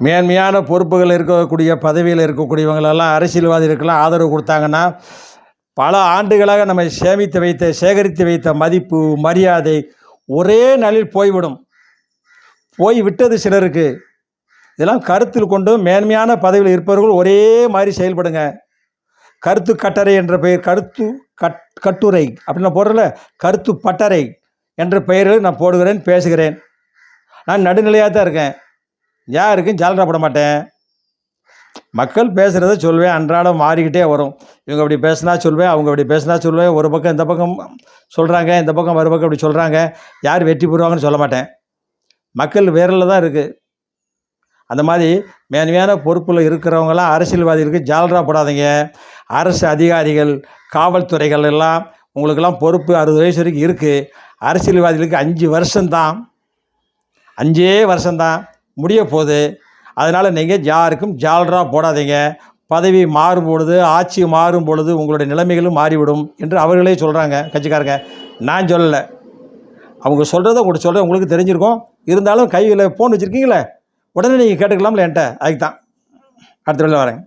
மேன்மையான பொறுப்புகள் இருக்கக்கூடிய பதவியில் இருக்கக்கூடியவங்களெல்லாம் அரசியல்வாதிகளுக்கெல்லாம் ஆதரவு கொடுத்தாங்கன்னா பல ஆண்டுகளாக நம்ம சேகரித்து வைத்த மதிப்பு மரியாதை ஒரே நாளில் போய்விடும். போய் விட்டது சிலருக்கு. இதெல்லாம் கருத்தில் கொண்டு மேன்மையான பதவியில் இருப்பவர்கள் ஒரே மாதிரி செயல்படுங்க. கருத்து கட்டறை என்ற பெயர் கட்டுரை அப்படின்னு நான் போடுறல, கருத்து பட்டறை என்ற பெயரில் நான் போடுகிறேன், பேசுகிறேன். நான் நடுநிலையாக தான் இருக்கேன். யாருக்கும் ஜால்ரா போட மாட்டேன். மக்கள் பேசுகிறத சொல்வேன். அன்றாடம் மாறிக்கிட்டே வரும். இவங்க அப்படி பேசினா சொல்வேன், அவங்க அப்படி பேசினா சொல்வேன். ஒரு பக்கம் இந்த பக்கம் சொல்கிறாங்க, இந்த பக்கம் மறுபக்கம் அப்படி சொல்கிறாங்க. யார் வெற்றி பெறுவாங்கன்னு சொல்ல மாட்டேன். மக்கள் விரலில் தான் இருக்குது. அந்த மாதிரி மேன்மையான பொறுப்பில் இருக்கிறவங்களாம் அரசியல்வாதிகளுக்கு ஜால்ரா போடாதீங்க. அரசு அதிகாரிகள், காவல்துறைகள் எல்லாம் உங்களுக்கெல்லாம் பொறுப்பு 60 வயசு வரைக்கும் இருக்குது. அரசியல்வாதிகளுக்கு 5 வருஷம்தான், 5 வருஷம்தான் முடிய போகுது. அதனால் நீங்கள் யாருக்கும் ஜால்ரா போடாதீங்க. பதவி மாறும் பொழுது, ஆட்சி மாறும் பொழுது உங்களுடைய நிலைமைகளும் மாறிவிடும் என்று அவர்களே சொல்கிறாங்க, கட்சிக்காரங்க. நான் சொல்லலை. அவங்க சொல்கிறத உங்களுக்கு சொல்கிறேன். உங்களுக்கு தெரிஞ்சிருக்கும். இருந்தாலும் கையில் ஃபோன் வச்சுருக்கீங்களே, உடனே நீங்கள் கேட்டுக்கலாம்ல என்கிட்ட. அதுக்கு தான் அடுத்த வேலை வரேன்.